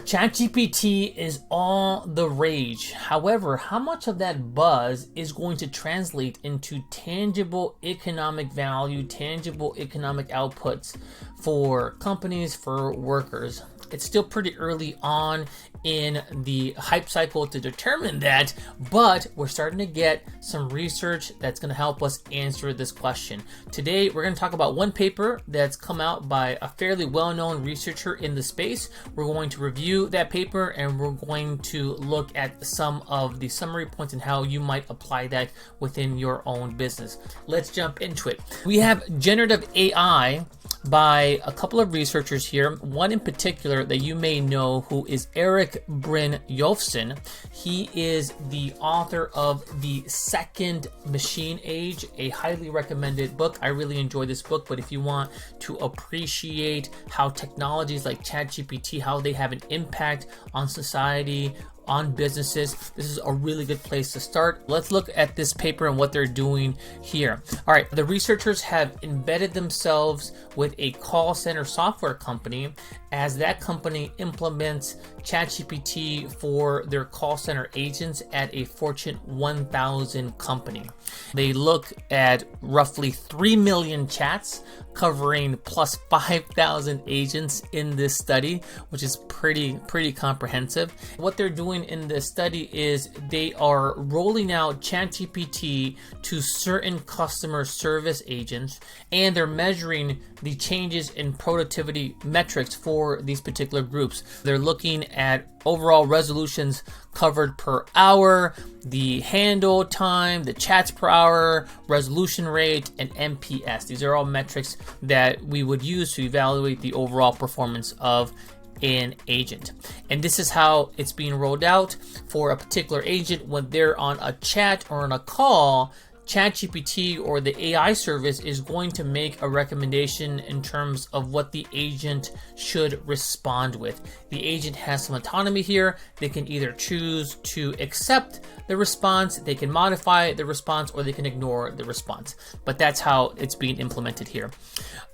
ChatGPT is all the rage. However, how much of that buzz is going to translate into tangible economic value, tangible economic outputs for companies, for workers? It's still pretty early on in the hype cycle to determine that, but we're starting to get some research that's going to help us answer this question. Today, we're going to talk about one paper that's come out by a fairly well-known researcher in the space. We're going to review that paper and we're going to look at some of the summary points and how you might apply that within your own business. Let's jump into it. We have generative AI by a couple of researchers here, one in particular that you may know, who is EriK Brynjolfsson. He is the author of The Second Machine Age, a highly recommended book. I really enjoy this book, but if you want to appreciate how technologies like ChatGPT, how they have an impact on society, on businesses, this is a really good place to start. Let's look at this paper and what they're doing here. All right, the researchers have embedded themselves with a call center software company as that company implements ChatGPT for their call center agents at a Fortune 1000 company. They look at roughly 3 million chats covering plus 5,000 agents in this study, which is pretty comprehensive. What they're doing in this study is they are rolling out ChatGPT to certain customer service agents, and they're measuring the changes in productivity metrics for these particular groups. They're looking at overall resolutions covered per hour, the handle time, the chats per hour, resolution rate, and NPS. These are all metrics that we would use to evaluate the overall performance of an agent. And this is how it's being rolled out for a particular agent. When they're on a chat or on a call, ChatGPT or the AI service is going to make a recommendation in terms of what the agent should respond with. The agent has some autonomy here. They can either choose to accept the response, they can modify the response, or they can ignore the response. But that's how it's being implemented here.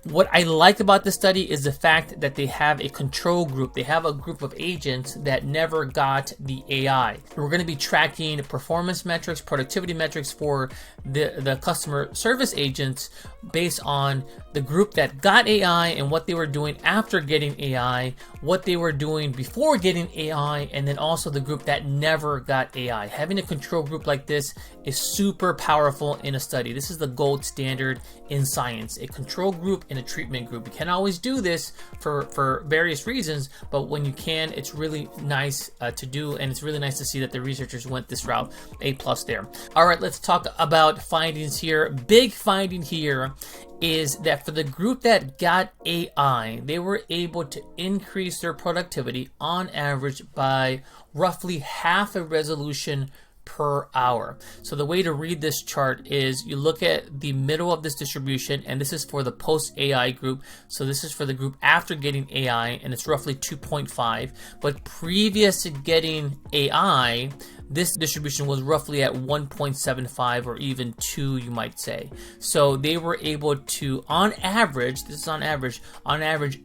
What I like about this study is the fact that they have a control group. They have a group of agents that never got the AI. We're going to be tracking performance metrics, productivity metrics for the customer service agents based on the group that got AI and what they were doing after getting AI, what they were doing before getting AI, and then also the group that never got AI. Having a control group like this is super powerful in a study. This is the gold standard in science, a control group and a treatment group. You can't always do this for various reasons, but when you can, it's really nice to do, and it's really nice to see that the researchers went this route. A+ there. All right, let's talk about findings here. Big finding here is that for the group that got AI, they were able to increase their productivity on average by roughly half a resolution per hour. So the way to read this chart is you look at the middle of this distribution, and this is for the post AI group. So this is for the group after getting AI, and it's roughly 2.5. But previous to getting AI, this distribution was roughly at 1.75 or even 2, you might say. So they were able to, on average, this is on average,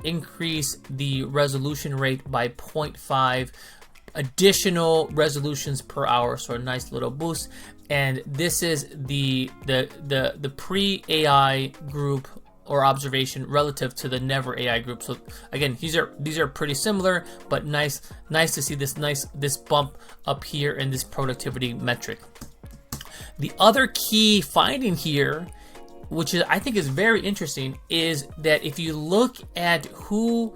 increase the resolution rate by 0.5 additional resolutions per hour. So a nice little boost. And this is the pre-AI group or observation relative to the never AI group. So again, these are pretty similar, but nice to see this bump up here in this productivity metric. The other key finding here, which I think is very interesting, is that if you look at who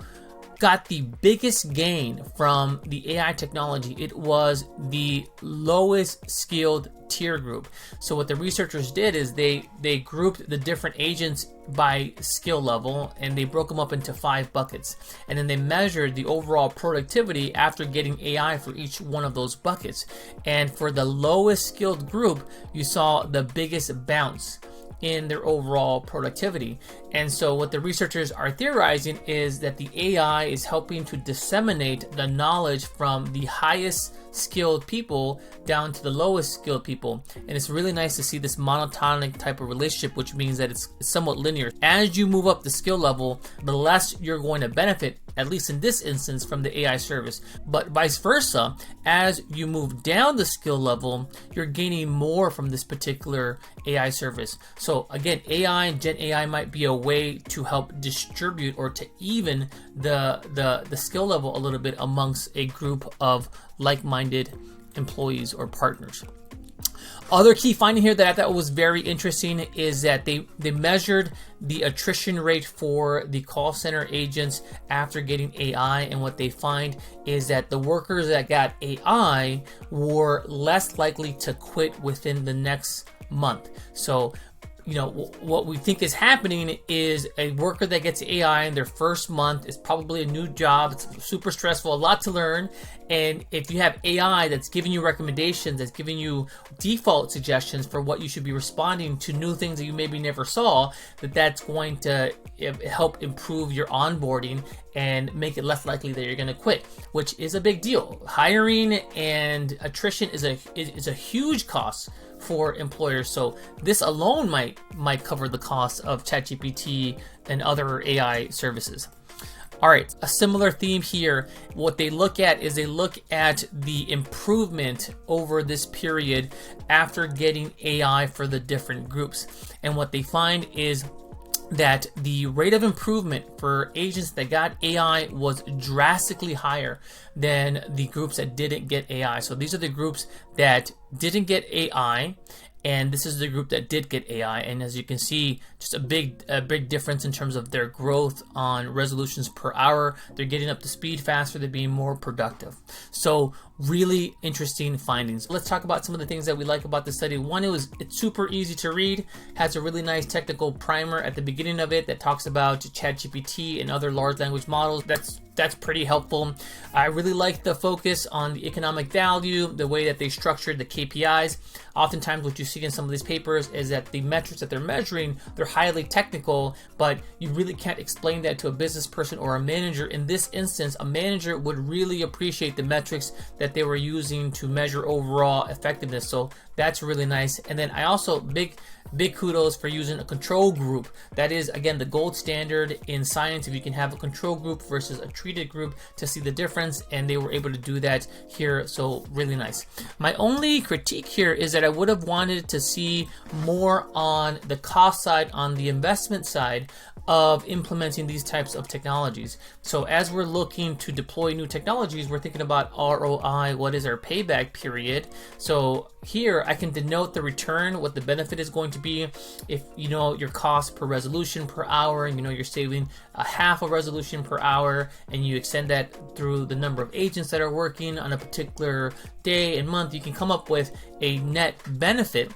got the biggest gain from the AI technology, it was the lowest skilled tier group. So what the researchers did is they grouped the different agents by skill level, and they broke them up into 5 buckets. And then they measured the overall productivity after getting AI for each one of those buckets. And for the lowest skilled group, you saw the biggest bounce in their overall productivity. And so what the researchers are theorizing is that the AI is helping to disseminate the knowledge from the highest skilled people down to the lowest skilled people. And it's really nice to see this monotonic type of relationship, which means that it's somewhat linear. As you move up the skill level, the less you're going to benefit, at least in this instance, from the AI service. But vice versa, as you move down the skill level, you're gaining more from this particular AI service. So again, AI and Gen AI might be a way to help distribute or to even the skill level a little bit amongst a group of like-minded employees or partners. Other key finding here that I thought was very interesting is that they measured the attrition rate for the call center agents after getting AI, and what they find is that the workers that got AI were less likely to quit within the next month. So what we think is happening is a worker that gets AI in their first month is probably a new job. It's super stressful, a lot to learn. And if you have AI that's giving you recommendations, that's giving you default suggestions for what you should be responding to, new things that you maybe never saw, that's going to help improve your onboarding and make it less likely that you're going to quit, which is a big deal. Hiring and attrition is a huge cost for employers. So this alone might cover the cost of ChatGPT and other AI services. All right, a similar theme here. What they look at is they look at the improvement over this period after getting AI for the different groups. And what they find is that the rate of improvement for agents that got AI was drastically higher than the groups that didn't get AI. So these are the groups that didn't get AI, and this is the group that did get AI. And as you can see, just a big difference in terms of their growth on resolutions per hour. They're getting up to speed faster, they're being more productive. So really interesting findings. Let's talk about some of the things that we like about the study. One, it's super easy to read, has a really nice technical primer at the beginning of it that talks about ChatGPT and other large language models. That's pretty helpful. I really like the focus on the economic value, the way that they structured the KPIs. Oftentimes what you see in some of these papers is that the metrics that they're measuring, they're highly technical, but you really can't explain that to a business person or a manager. In this instance, a manager would really appreciate the metrics that they were using to measure overall effectiveness. So that's really nice. And then I also big kudos for using a control group. That is, again, the gold standard in science. If you can have a control group versus a treated group to see the difference, and they were able to do that here. So really nice. My only critique here is that I would have wanted to see more on the cost side, on the investment side of implementing these types of technologies. So as we're looking to deploy new technologies, we're thinking about ROI, what is our payback period? So here I can denote the return, what the benefit is going to be. If you know your cost per resolution per hour, and you know you're saving a half a resolution per hour, and you extend that through the number of agents that are working on a particular day and month, you can come up with a net benefit.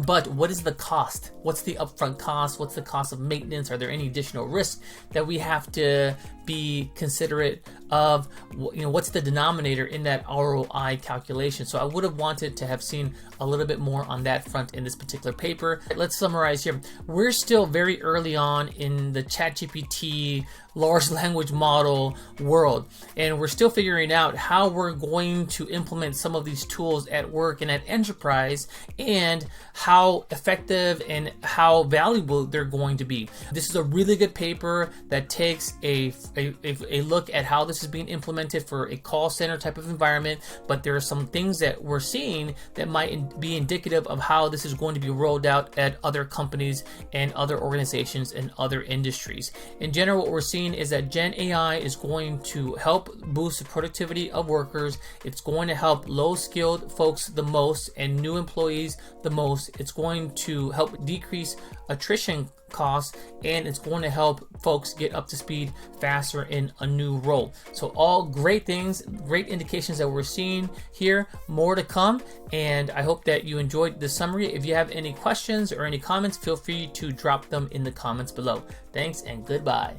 But what is the cost? What's the upfront cost? What's the cost of maintenance? Are there any additional risks that we have to be considerate of? What's the denominator in that ROI calculation? So I would have wanted to have seen a little bit more on that front in this particular paper. Let's summarize here. We're still very early on in the ChatGPT large language model world, and we're still figuring out how we're going to implement some of these tools at work and at enterprise, and how effective and how valuable they're going to be. This is a really good paper that takes a look at how this is being implemented for a call center type of environment, but there are some things that we're seeing that might be indicative of how this is going to be rolled out at other companies and other organizations and other industries. In general, what we're seeing is that Gen AI is going to help boost the productivity of workers. It's going to help low-skilled folks the most and new employees the most. It's going to help decrease attrition costs, and it's going to help folks get up to speed faster in a new role. So all great things, great indications that we're seeing here. More to come, and I hope that you enjoyed the summary. If you have any questions or any comments, feel free to drop them in the comments below. Thanks and goodbye.